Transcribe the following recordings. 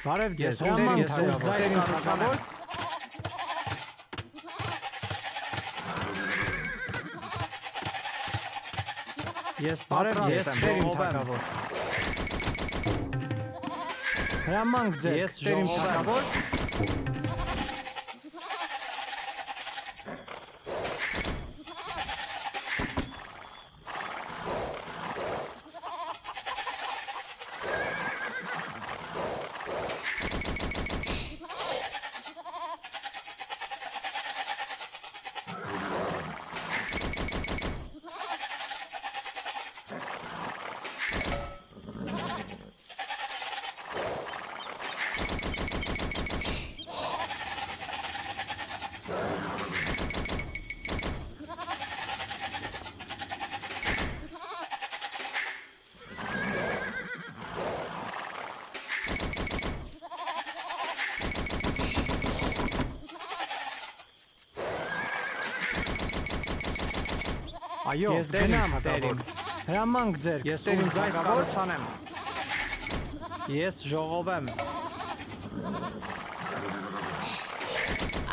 Բարև ձեզ, Հրամանք ձեզ ձեր կառուցավոր։ Ես պատրաստ եմ, ժողովեմ։ Հրամանք ձեր Ես ժողովեմ։ Այո, Ես գնամ տերիմ։ Հրամանք ձեր Ես ուզայս կառուցանեմ։ Ես ժողովեմ։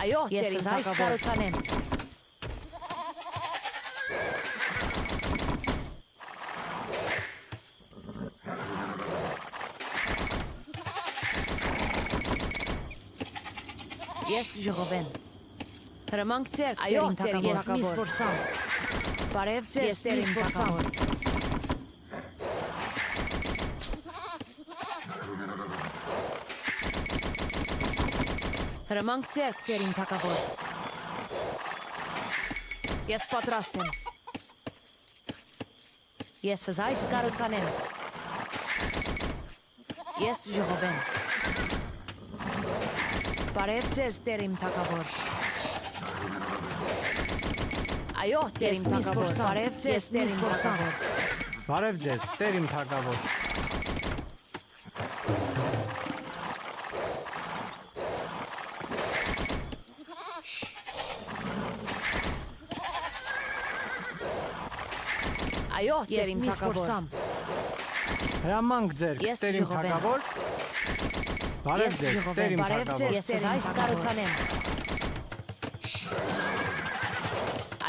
Այո, ես այս կառուցանեմ։ Ես ժողովեմ։ Հրամանք ձեր, այո, ես մի սփորձամ։ Բարև ձեզ, տերին թագավոր։ Հրամանք ձեր, տերին թագավոր։ Ես պատրաստ եմ։ Ես այս կառուցանեմ։ Ես ժողովեմ։ Բարև ձեզ, տերին թագավոր։ Այո, տերիմ թագավոր, բարև ձեզ, տերիմ թագավոր։ Բարև ձեզ, տերիմ թագավոր։ Այո, տերիմ թագավոր։ Հրամանք ձեր Ես Տերիմ ժողովեմ։ թագավոր։ Բարև ձեզ, տերիմ Բարև թագավոր։ ձեզ, ես այս կառուցանեմ։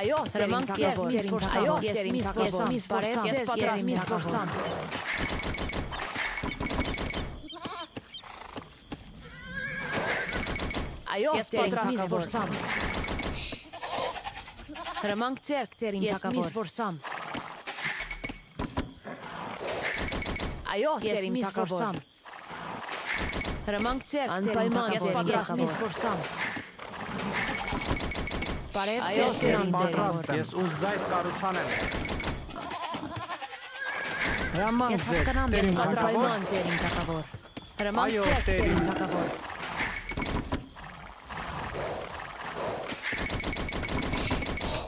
Այո, հրամանք ձեզ, մի սփորձամ։ Այո, ես մի սփորձամ, բարև ձեզ, ես մի սփորձամ։ Այո, ես պատրաստ եմ սփորձամ։ Հրամանք ձեր, տերիմ թագավոր։ Ես մի սփորձամ։ Այո, ես մի սփորձամ։ Հրամանք ձեր, անպայման ես պատրաստ եմ սփորձամ։ Բարև ձեզ, տերիմ Պատրաստ թագավոր։ եմ, ես ուզայս կառուցանեմ։ Հրամանք Ես ձեր հասկանամ, ես տերին թագավոր։ անպայման տերիմ թագավոր։ Հրամանք Այո, ձեր, տերիմ տերիմ թագավոր։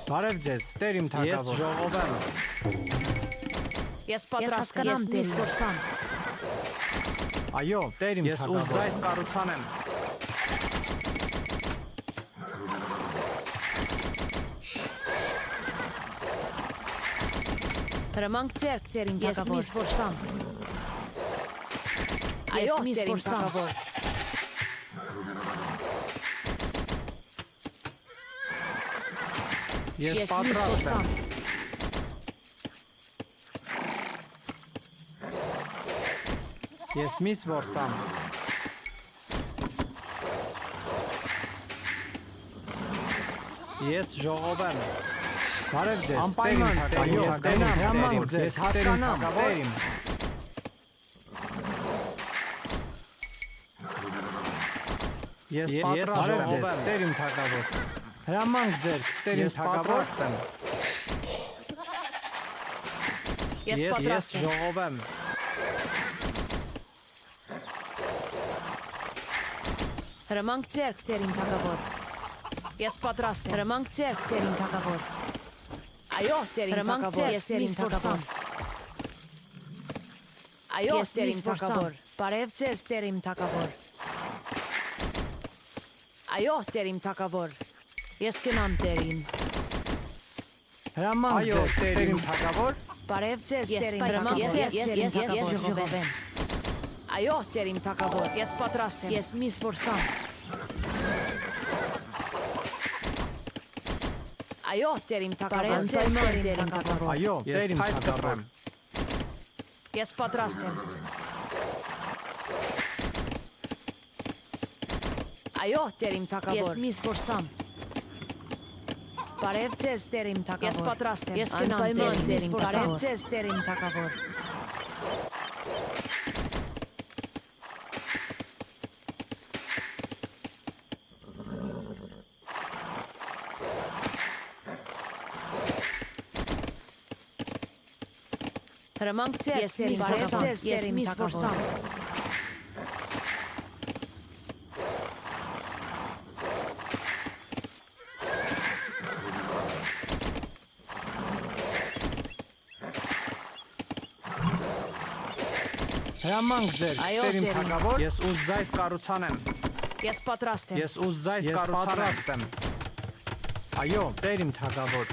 Բարև ձեզ, տերիմ թագավոր։ Ես ժողովեմ։ Ես պատրաստ եմ, ես մի սփորձամ։ Այո, տերիմ Ես թագավոր։ Ես ուզայս ուզայս կառուցանեմ։ Հրամանք ձեր, տերիմ թագավոր։ Ես մի սփորձամ։ Այո, մի սփորձամ։ Ես պատրաստ եմ։ Ես մի սփորձամ։ Ես ժողովեմ։ Բարև ձեզ, Անպայման, տերիմ այո, թագավոր։ հրամանք ձեր, Ես հասկանամ, տերիմ տերիմ։ Ես պատրաստ եմ, տերիմ թագավոր։ Հրամանք ձեր Տերիմ տերին թագավոր։ պատրաստ եմ։ Ես պատրաստ եմ։ ժողովեմ։ Հրամանք ձեր, տերիմ թագավոր։ Ես պատրաստ եմ։ Հրամանք ձեր, տերիմ թագավոր։ Այո, տերիմ թագավոր, ես մի սփորձամ։ Այո, տերիմ թագավոր։ Բարև ձեզ, տերիմ թագավոր։ Այո, տերիմ թագավոր։ Ես կնամ տերին։ Հրամանք Այո, ձեր տերիմ թագավոր։ Բարև ձեզ, Ես տերին պայման, թագավոր։ ես ժողովեմ։ Այո, Տեր իմ թագավոր, ես պատրաստ եմ։ Ես մի զորսամ։ Այո, Տեր իմ թագավոր, Տեր իմ թագավոր։ Այո, Տեր իմ թագավոր։ Ես պատրաստ եմ։ Այո, Տեր իմ թագավոր։ Ես մի զորսամ։ Բարև ձեզ, Տեր իմ թագավոր։ Ես պատրաստ եմ։ Ես գնամ Տեր իմ թագավոր։ Բարև ձեզ, Տեր իմ թագավոր։ Հրամանք ձեր, ես մի զորսամ, ես մի զորսամ։ Հրամանք ձեր։ Այո, Տեր իմ Տեր իմ թագավոր, ես ուզայս կառուցանեմ։ Ես պատրաստ եմ։ Ես ուզայս Ես կառուցանեմ։ Այո, Տեր իմ թագավոր։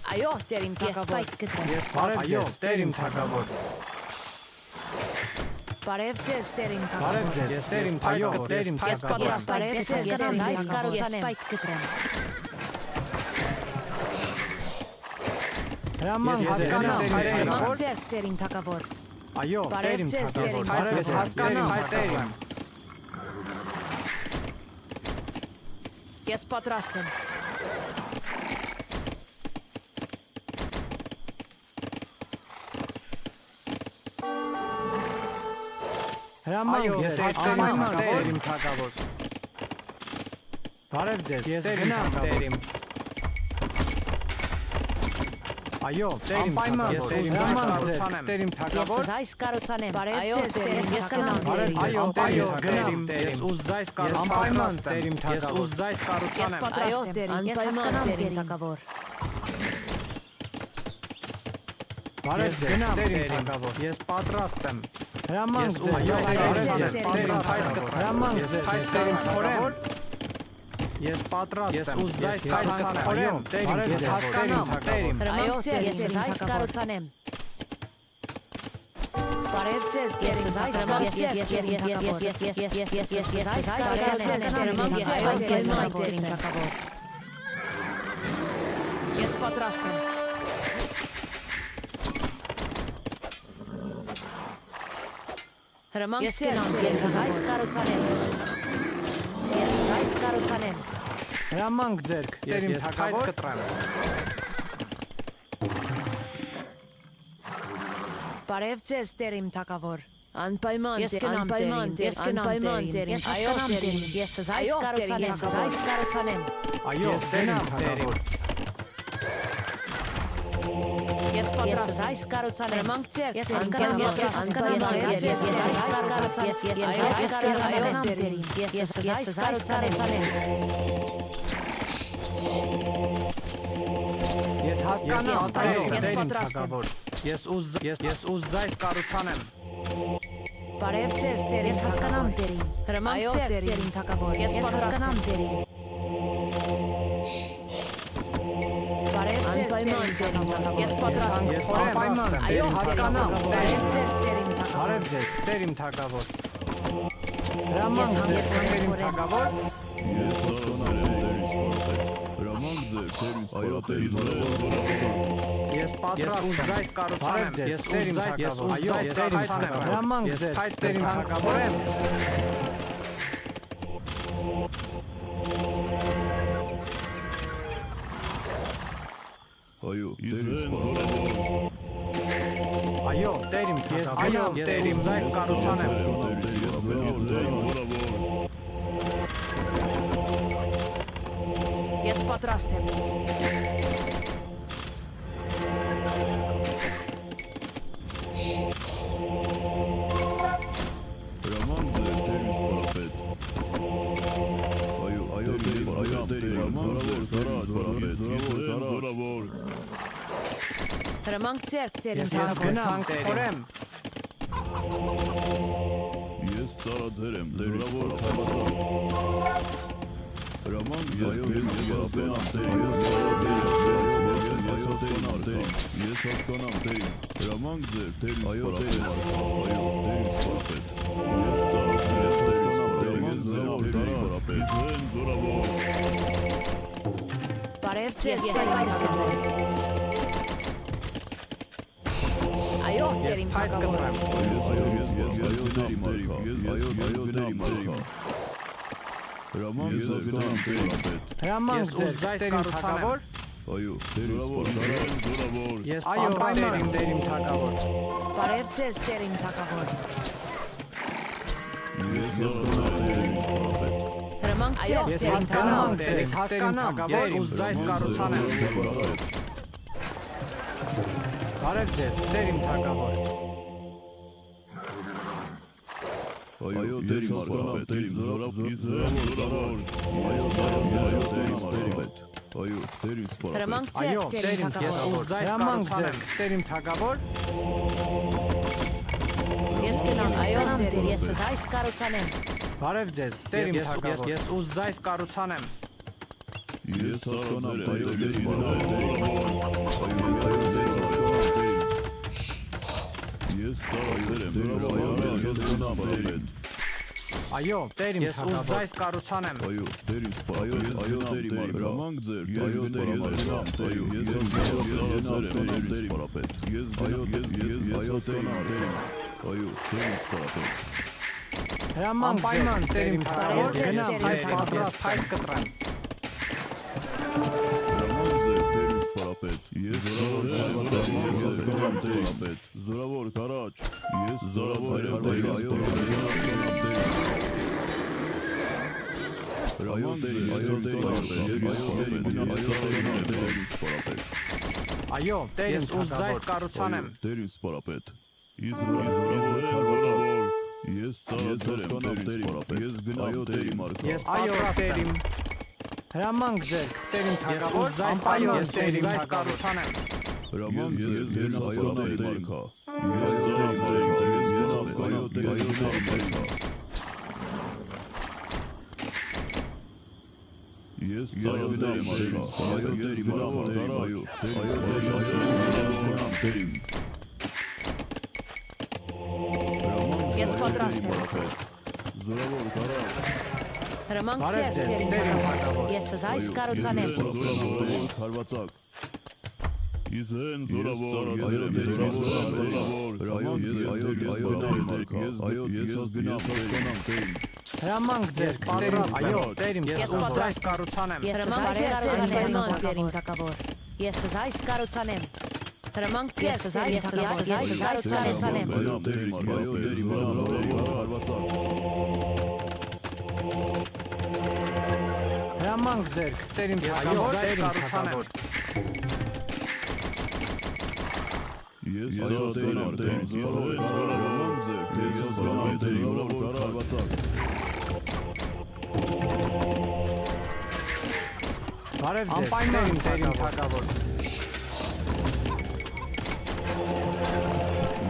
Այո, Տեր իմ թագավոր։ Ես այո, Տեր իմ թագավոր։ Բարև ձեզ, Տեր իմ թագավոր։ Բարև ձեզ, ես Տեր իմ թագավոր, Տեր իմ Ես պատրաստ թագավոր։ եմ, ես այս կառուցանեմ։ Ես կտրեմ։ Հրամանք Ես ձեր։ հասկանամ, Տեր իմ հայրենակոր։ թագավոր։ Հրամանք ձեր, Տեր իմ թագավոր։ Այո, Բարև Տեր իմ ձեզ, Տեր իմ թագավոր։ թագավոր։ Ես հասկանամ, Տեր իմ։ Ես պատրաստ եմ։ Հրամանք Այո, ես ձեր։ հասկանամ, Անպայման Տեր իմ թագավոր։ Բարև ձեզ, Ես Տեր իմ գնամ, թագավոր։ Տեր իմ։ Այո, Տեր իմ Անպայման թագավոր։ ձեր, Ես հրամանք կառուցանեմ, Տեր իմ Ես թագավոր։ այս կառուցանեմ։ Բարև Այո, ձեզ, Տեր իմ, ես գնամ Բարև Տեր իմ։ այո, Անպայման այո, ես գնամ, գնամ, Տեր իմ։ Ես ուզայս անպայման կառուցանեմ, Տեր իմ թագավոր։ թագավոր։ Ես ուզայս Ես կառուցանեմ։ պատրաստ եմ, Տեր իմ, ես հասկանամ Տեր իմ թագավոր։ Բարև Ես ձեզ, գնամ, Տեր իմ Տեր իմ։ թագավոր։ Ես պատրաստ եմ։ Հրամանք Ես ձեր։ այո, Բարև Տեր ձեզ, իմ, Տեր իմ թագավոր։ Հրամանք Ես ձեր, փայտ ես Տեր իմ թագավոր։ թորեմ։ Ես պատրաստ Ես եմ։ ուզայս Ես կառուցանեմ, Տեր իմ, Տեր իմ, ես հասկանամ, Տեր իմ։ Հրամանք ձեր, ես այս կառուցանեմ։ Բարև ձեզ, Տեր իմ, այս կառուցանեմ։ Ես պատրաստ եմ։ Հրամանք ձեր, ես այս կառուցանեմ։ Ես այս կառուցանեմ։ Հրամանք ձեր։ Ես Տեր իմ փայտ թագավոր։ կտրեմ։ Բարև ձեզ, Տեր իմ թագավոր։ Անպայման, ես գնամ Տեր իմ, այո, Տեր իմ, ես այս կառուցանեմ։ Այո, Տեր իմ թագավոր։ Ես պատրաստ այս կառուցանեմ։ Հրամանք ձեր, ես հասկանամ, ես հասկանամ, ես այս կառուցանեմ։ Ես այս կառուցանեմ։ Ես հասկանամ, Ես Տեր իմ պատրաստ եմ։ թագավոր։ Ես ուզայս կառուցանեմ։ Բարև ձեզ, Տեր, ես հասկանամ Տեր իմ։ Հրամանք ձեր, Տեր իմ թագավոր։ Ես հասկանամ Տեր իմ։ Բարև ձեզ, Տեր իմ թագավոր։ Ես պատրաստ եմ։ Ես անպայման եմ, Այո, ես հասկանամ, Բարև ձեզ, Տեր իմ թագավոր։ Բարև ձեզ, Տեր իմ թագավոր։ Հրամանք ձեր։ Տեր իմ թագավոր։ Ես Ես պատրաստ եմ։ Ես ուզայս կառուցանեմ։ Ես Տեր իմ թագավոր։ Այո, ես Տեր իմ թագավոր։ Հրամանք Ես ձեր։ փայտ Տեր իմ թագավոր եմ։ Այո, Այո, Տեր իմ թագավոր։ Այո, Տեր իմ ուզայս կառուցանեմ։ Ես պատրաստ եմ։ Հրամանք ձեր Տեր իմ սպարապետ։ Այո, Տեր իմ զորավոր, տարած զորավոր։ Հրամանք ձեր, Տեր իմ Ես թագավոր։ գնամ խորեմ։ Ես ծառաձեր եմ, զորավոր թավացան։ Հրամանք ձեր Տեր իմ զորավոր, Ես հասկանամ, տերին, ես հասկանամ, տերին, հրամանք ձեր, տերին սպարապետ, այո, տերին սպարապետ, ես հասկանամ, տերին, ես ձենով, տերին սպարապետ, ձեն զորավոր, Բարև ձեզ, ես փայտ կտրեմ։ Այո, տերին փայտ թագավոր։ այո, դերի մարկա, այո, դերի մարկա, հրամանք ձեր, տերին սպարապետ, Հրամանք Ես ձեր, ուզայս տերին կառուցանեմ։ թագավոր։ այո, տերին սպարապետ, զորավոր, Ես Այո, պատրաստ եմ տերին թագավոր։ Բարև ձեզ, տերին թագավոր։ ես հասկանամ, տերին սպարապետ, Հրամանք ձեր, Ես տերին հասկանամ, թագավոր։ ես հասկանամ, Ես ուզայս կառուցանեմ։ Բարև ձեզ, տերին թագավոր։ այո, դերի մարկա, տերին զորավոր, զորավոր, այո, տերին սպարապետ, այո, տերին սպարապետ, Հրամանք ձեր, Այո, տերին տերին թագավոր։ ուզայս Հրամանք ձեր, կառուցանեմ։ տերին թագավոր։ Ես գնամ, այո, տեր, ես այս կառուցանեմ։ Բարև ձեզ, տերին Ես թագավոր։ ուզայս կառուցանեմ։ ես հասկանամ, այո, դերի սպարապետ, այո, ես հասկանամ, տերին, ես ծառայել եմ, ես հասկանամ, տերին, Այո, տերին Ես թագավոր։ ուզայս կառուցանեմ։ այո, դերի սպարապետ, այո, դերի մարկա, հրամանք ձեր, այո, դերի մարկա, այո, ես հասկանամ, տերին սպարապետ, ես հասկանամ, տերին, այո, դերի սպարապետ, Հրամանք Անպայման ձեր, տերին թագավոր։ Բարև ձեզ, Գնամ, տերին այս Ես պատրաստ փայտ կտրեմ։ հրամանք ձեր, տերին սպարապետ, ես հասկանամ, տերին սպարապետ, զորավոր կարաչ, ես զորավոր եմ, այո, ես հասկանամ, տերին, հրամանք ձեր, այո, տերին սպարապետ, Այո, տերին Ես ուզայս թագավոր։ կառուցանեմ։ Տերին սպարապետ, ես զորավոր, ես ծառայել եմ, տերին սպարապետ, ես գնամ, տերի մարկա, Ես Այո, պատրաստ եմ։ տերին։ Հրամանք ձեր, տերին Ես թագավոր։ ուզայս Անպայման ես տերին ուզայս թագավոր։ կառուցանեմ։ հրամանք ձեր, ես հասկանամ, տերի մարկա, ես ծառայել եմ, ես հասկանամ, տերի մարկա, ես ծառայել եմ, այո, տերի մարկա, այո, տերին, Ես պատրաստ եմ։ զորավոր կարա, Հրամանք Բարև ձեր, ձեզ, տերին տերին թագավոր։ թագավոր։ Ես այս կառուցանեմ։ զորավոր հարվածակ, Իզեն զորավոր, այո, ես գնամ, հասկանամ, տերին, Հրամանք ձեր, տերին, այո, տերին Ես Ես թագավոր։ ուզայս կառուցանեմ։ Ես այս կառուցանեմ, տերին թագավոր։ Ես այս կառուցանեմ։ Հրամանք ձեր, ես այս կառուցանեմ։ այո, տերի մարկա, հարվածակ, Հրամանք ձեր, տերին թագավոր, տերին թագավոր։ ես հասկանամ, տերին, զորավոր ձեր, ես հասկանամ, տերին, զորավոր հարվածակ, Բարև ձեզ, Անպայման տերին թագավոր։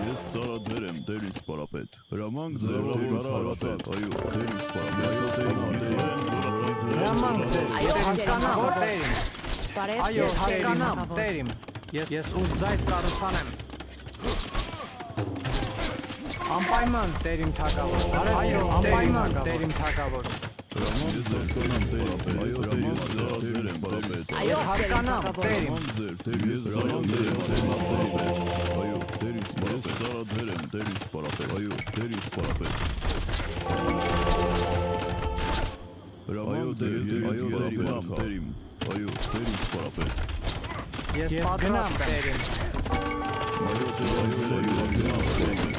ես ծառայել եմ, տերին սպարապետ, հրամանք ձեր, տերին հարվածակ, այո, տերին սպարապետ, Հրամանք ձեր, Այո, ես հասկանամ, տերին տերին։ Բարև Այո, ձեզ, հասկանամ, թագավոր։ տերին։ Ես ուզայս կառուցանեմ։ Անպայման տերին թագավոր։ Այո, անպայման տերին թագավոր։ հրամանք ձեր, տերին սպարապետ, այո, տերին ծառայել եմ, սպարապետ, Այո, տերին Հասկանամ, թագավոր։ տերին։ հրամանք ձեր, տերին ծառայել եմ, տերին սպարապետ, այո, տերին սպարապետ, ծառայել եմ, տերին սպարապետ, այո, տերին սպարապետ, հրամանք ձեր, այո, տերին, այո, տերին սպարապետ, Ես Ես պատրաստ գնամ, եմ։ տերին։ այո, ծառայել եմ, գնամ, տերին,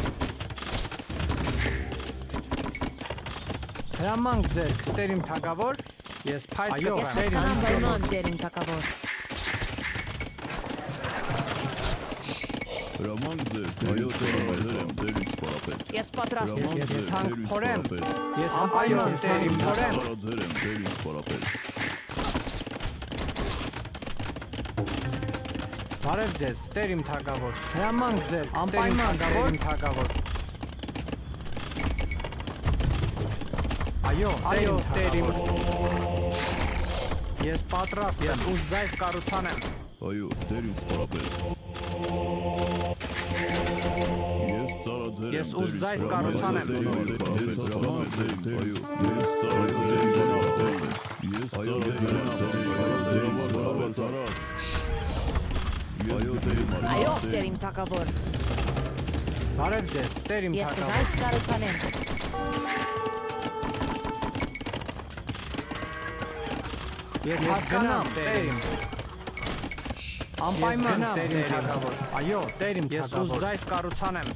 Հրամանք ձեր, տերին թագավոր։ Ես փայտ Այո, Ես կտրեմ։ հասկանամ, պայման տերին թագավոր։ հրամանք ձեր, այո, ծառայել եմ, տերին սպարապետ, Ես պատրաստ եմ։ հրամանք ձեր, հանք տերին փորեմ։ սպարապետ, Ես անպայման տերին փորեմ։ ծառայել եմ, տերին սպարապետ, Բարև ձեզ, տերին թագավոր։ Հրամանք ձեր, անպայման տերին թագավոր։ Այո, Այո, տերին տերին։ թագավոր։ Ես պատրաստ եմ։ Ուզայս կառուցանեմ։ այո, դերին սպարապետ։ Ես ծարաձեր եմ, Ես ուզ զայս կառուցան եմ։ այո, ես ծարաձեր եմ, Այո, Տեր իմ թագավոր։ Բարև ձեզ, Տեր իմ Ես թագավոր։ զայս կառուցանեմ։ Ես հասկանամ, Տեր իմ։ Անպայման Տեր իմ թագավոր։ Այո, Տեր իմ Ես ուզ թագավոր։ զայս կառուցան եմ։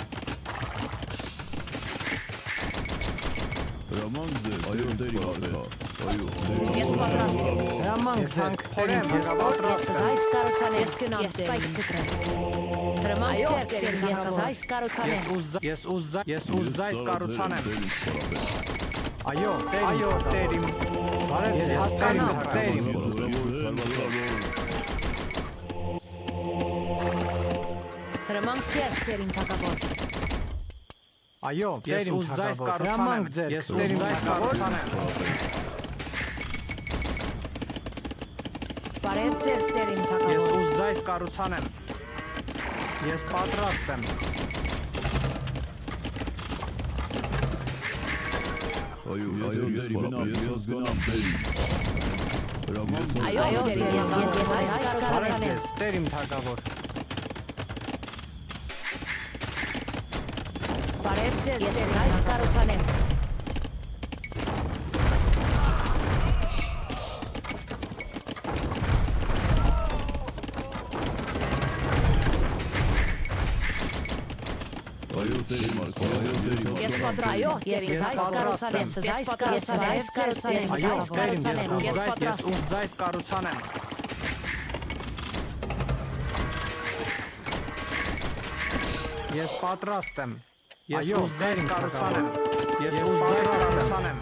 հրամանք ձեր, այո, դերի ապետ, այո, Ես պատրաստ եմ։ Հրամանք Ես ձեր, հանք Տեր իմ փորեմ, ես թագավոր։ Ես պատրաստ եմ։ զայս կառուցանեմ։ Ես կնամ սպայք կտրեմ։ Հրամանք ձեր, Տեր իմ ես զայս կառուցանեմ։ Ես ուզ զայս կառուցան եմ։ դերին սպարապետ։ Այո, Տեր իմ Այո, Տեր իմ։ Բարև Ես ձեզ, հասկանամ, Տեր իմ։ Հրամանք ձեր, Տեր իմ թագավոր։ Այո, Տեր Ես իմ ուզ զայս թագավոր։ կառուցան եմ։ Հրամանք ձեր, Ես Տեր ուզ իմ զայս թագավոր։ կառուցան եմ։ Բարև ձեզ, Տեր իմ Ես թագավոր։ ուզ զայս կառուցան եմ։ Ես պատրաստ եմ։ Այո, ես գնամ, ես գնամ, դերին։ Հրամանք ձեր, Այո, Տեր իմ ես զայս Բարև կառուցանեմ։ ձեզ, Տեր իմ թագավոր։ Բարև ձեզ, ես զայս կառուցանեմ։ այո, դերի մարգար, այո, դերի Ես պատրաստ եմ։ Ես զայս կառուցանեմ։ Ես զայս կառուցանեմ։ Այո, Տեր իմ, Ես ես պատրաստ եմ։ ուզ զայս կառուցան եմ։ Ես պատրաստ եմ։ Ես Այո, ուզ զայս Տեր իմ կառուցան եմ։ Ես Ես ուզ զայս պատրաստ եմ։ կառուցան եմ։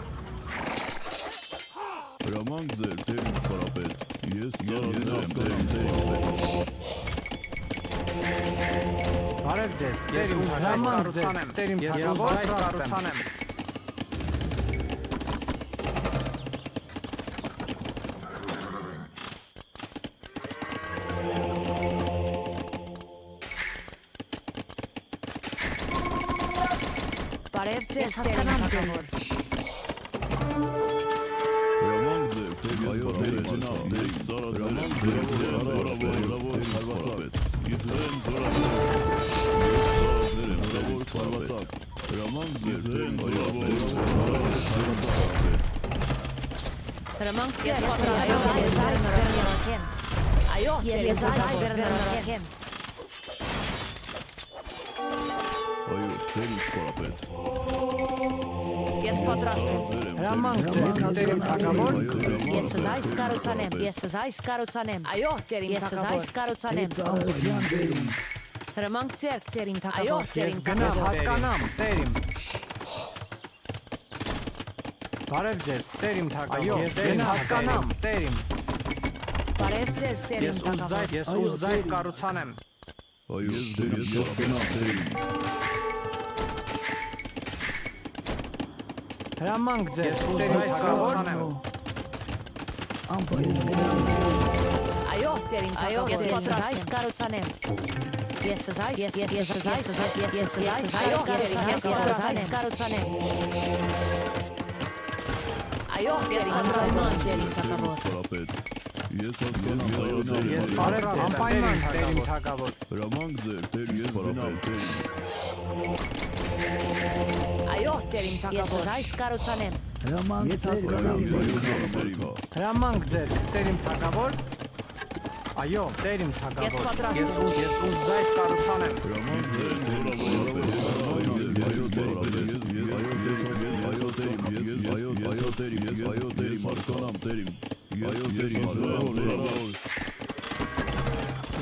հրամանք ձեր, դերին սպարապետ։ Ես ծարաձեր եմ, դերին սպարապետ։ Բարև ձեզ, Տեր Ես իմ ուզ զայս թագավոր։ կառուցան եմ։ Տեր իմ Ես ուզ թագավոր։ զայս պատրաստ եմ։ կառուցան եմ։ Բարև ձեզ, Տեր իմ թագավոր։ Հրամանք ձեր, դերի այո, դերի գնամ, դերի ծարաձեր եմ, դերի զորավոր հարվածապետ։ Ես եմ զորավոր, ես ծարաձեր եմ, զորավոր հարվածապետ։ Հրամանք ձեր, դերի զորավոր հարվածապետ։ Հրամանք ձեր, ես զայս կառուցանեմ։ Այո, ես զայս կառուցանեմ։ Այո, դերի սպարապետ։ Ես պատրաստ եմ։ Ծարաձեր եմ, Հրամանք ձեր, Տեր իմ թագավոր։ Ես զայս կառուցանեմ։ Ես զայս կառուցանեմ։ Այո, Տեր իմ թագավոր։ Ես զայս կառուցանեմ։ Հրամանք ձեր, Տեր իմ թագավոր։ Այո, Տեր Ես իմ գնաս թագավոր։ հասկանամ, Տեր իմ։ Բարև ձեզ, Տեր իմ թագավոր։ Այո, Ես Տեր իմ հասկանամ, Տեր իմ։ Բարև ձեզ, Տեր իմ թագավոր։ Ես ուզ զայս կառուցան եմ։ այո, դերի ես գնամ, դերի։ Հրամանք ձեր, Ես ուզ Տեր իմ զայս կառուցան եմ։ Այո, Տեր իմ թագավոր։ Ես զայս կառուցանեմ։ Ես զայս կառուցանեմ։ Այո, ես պատրաստ եմ, Տեր իմ թագավոր։ Սպարապետ։ Ես հասկանամ, ծարաձեր Ես եմ, պատրաստ եմ, Անպայման Տեր իմ թագավոր։ հրամանք ձեր, դերի ես գնամ, դերի։ Այո, Տեր իմ թագավոր։ Ես զայս կառուցանեմ։ Ես հասկանամ, Հրամանք ձեր, Տեր իմ թագավոր։ Այո, Տեր իմ Ես թագավոր։ պատրաստ եմ։ Ես ուզ զայս կառուցան եմ։ Հրամանք ձեր,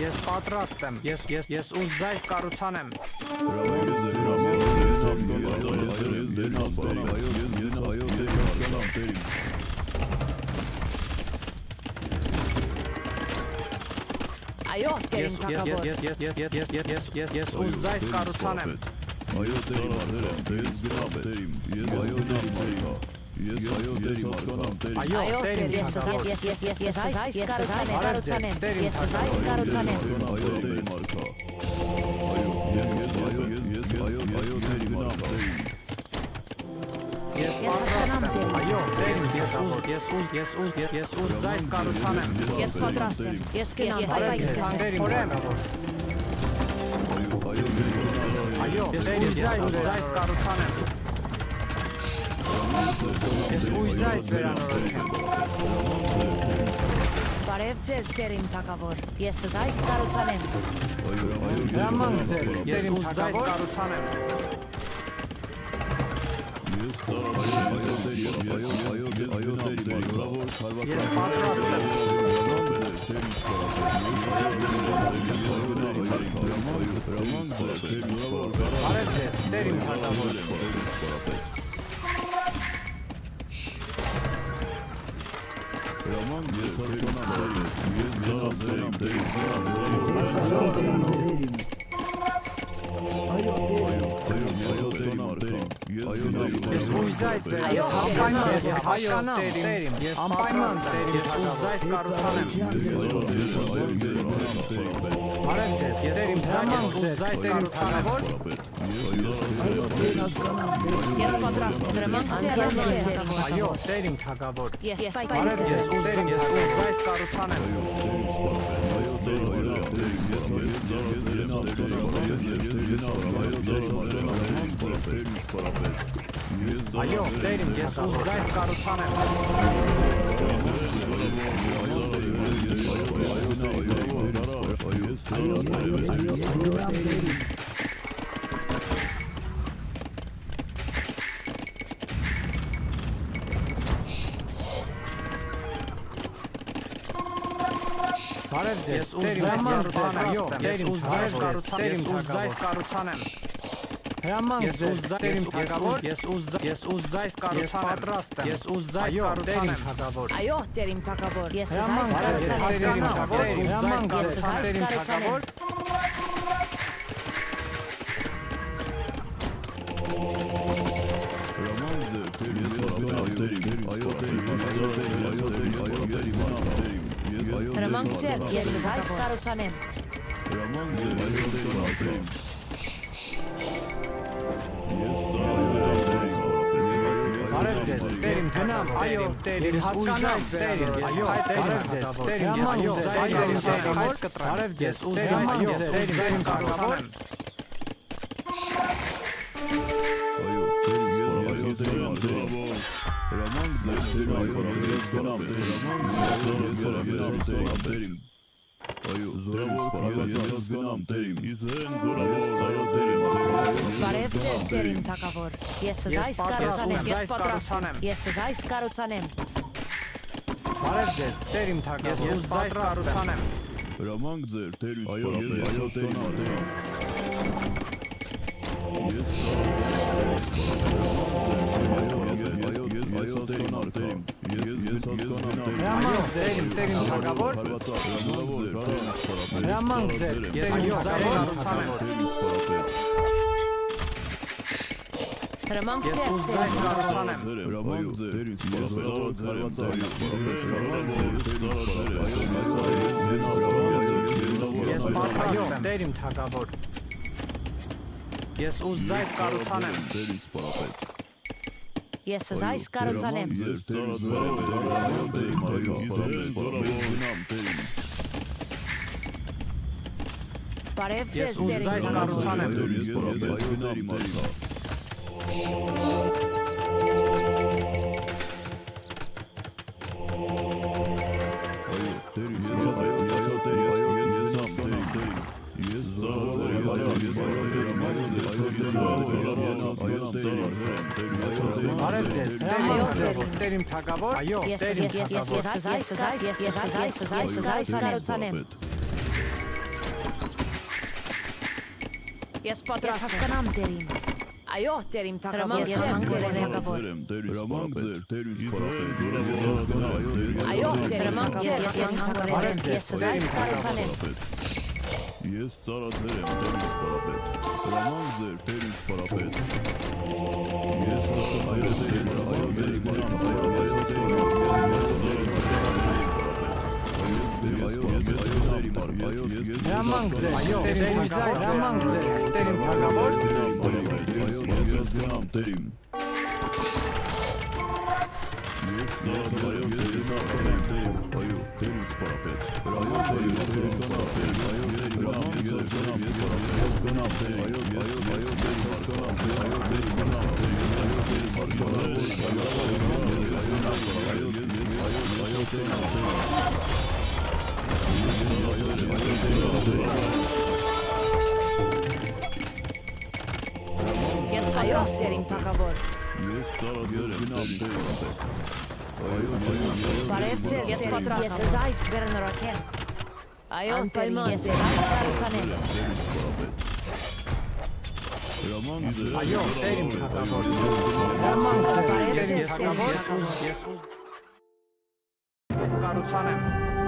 Ես պատրաստ եմ։ Ես ուզ զայս կառուցան եմ։ Այո, Տեր իմ թագավոր։ Ես ուզ զայս կառուցան եմ։ Այո, դերի մարգար, դերի զգնապ է, ես այո, դերի մարգար, Ես այո դերի հասկանամ տերի։ Այո, Այո, տերիմ ես թագավոր։ այս կառուցանեմ։ Ես այս կառուցանեմ։ Այո դերի մարկա։ Այո դերի մարկա։ Ես պատրաստ եմ։ Այո, տերիմ թագավոր։ Ես ուզ զայս կառուցանեմ։ Ես պատրաստ եմ։ Ես կենամ հայրայքսան։ Տերիմ թագավոր։ Այո, ես ուզ զայս կառուցանեմ։ Ես ուզ զայս վերանորոգեմ։ Բարև ձեզ, տերիմ թագավոր։ Ես այս կառուցանեմ։ Հրամանք ձեր, տերիմ թագավոր կառուցանեմ։ Ես պատրաստ եմ։ Բարև ձեզ, տերիմ թագավոր։ Ես ուզ զայս վերանորոգեմ։ Ես անպայման տերիմ, ես ուզ զայս կառուցանեմ։ Բարև ձեզ, տերիմ հրամանք ձեր, զայս կառուցանեմ։ Ես պատրաստ եմ։ Հրամանք ձեր, Այո, տերիմ թագավոր։ ես Բարև ձեզ, տերիմ, ես ուզ զայս կառուցանեմ։ Այո, տերիմ, ես ուզ զայս կառուցանեմ։ Բարև ձեզ, տերիմ, ես ուզ զայս կառուցանեմ։ Ես ուզ զայս կառուցանեմ։ Հրամանք ձեզ, տերիմ թագավոր, ես ուզ զայս կառուցանեմ։ Պատրաստ եմ։ Ես ուզ զայս կառուցանեմ, թագավոր։ Այո, տերիմ թագավոր։ Ես այս Հրամանք ձեզ, կառուցանեմ։ տերիմ թագավոր, տերիմ թագավոր։ Հրամանք ձեր, ես այս կառուցանեմ։ Բարև ձեզ, տերիմ գնամ, այո, տերիմ հասկանամ, տերիմ, այո, բարև ձեզ, տերիմ, այո, տերիմ թագավոր, բարև ձեզ, տերիմ, այո, տերիմ կառուցանեմ։ Բարև ձեզ, տերիմ թագավոր։ Ես այս կառուցանեմ։ Ես պատրաստ եմ։ Ես այս կառուցանեմ։ Բարև ձեզ, տերիմ թագավոր, ես զայս կառուցանեմ։ Հրամանք ձեր, տերույս Հրամանք ձեր, տերիմ թագավոր, հրամանք ձեր, ես ուզ զայս կառուցանեմ։ Հրամանք Ես ձեր, ուզ զայս կառուցանեմ։ Հրամանք ձեր, Ես պատրաստ եմ, տերիմ թագավոր։ Ես ուզ զայս կառուցանեմ։ ես այս կառուցանեմ։ Բարև Ես ձեզ, ուզ տերիմ զայս կառուցանեմ։ Բարև ձեզ, տերիմ թագավոր, այո, տերիմ թագավոր։ ես այս կառուցանեմ։ Ես պատրաստ հասկանամ տերիմ։ Այո, տերիմ թագավոր, ես հանգրել թագավոր։ Այո, տերիմ ես հանգրել, ես այս կառուցանեմ։ Ես ծառացել եմ տերիս պարապետ, հրամանք ձեր տերիս պարապետ, ես Հրամանք ձեր, այո, տերին ուզայ, հրամանք ձեր, տերին թագավոր, Ես պատրաստ տերին թագավոր։ Բարև ձեզ, ես պատրաստ եմ։ Ես զայս վերնորակել։ Այո, տերին, ես զայս կառուցանեմ։ այո, տերին թագավոր, հրամանք ձեր, Բարև տերին ձեզ, թագավոր, Ես կառուցանեմ։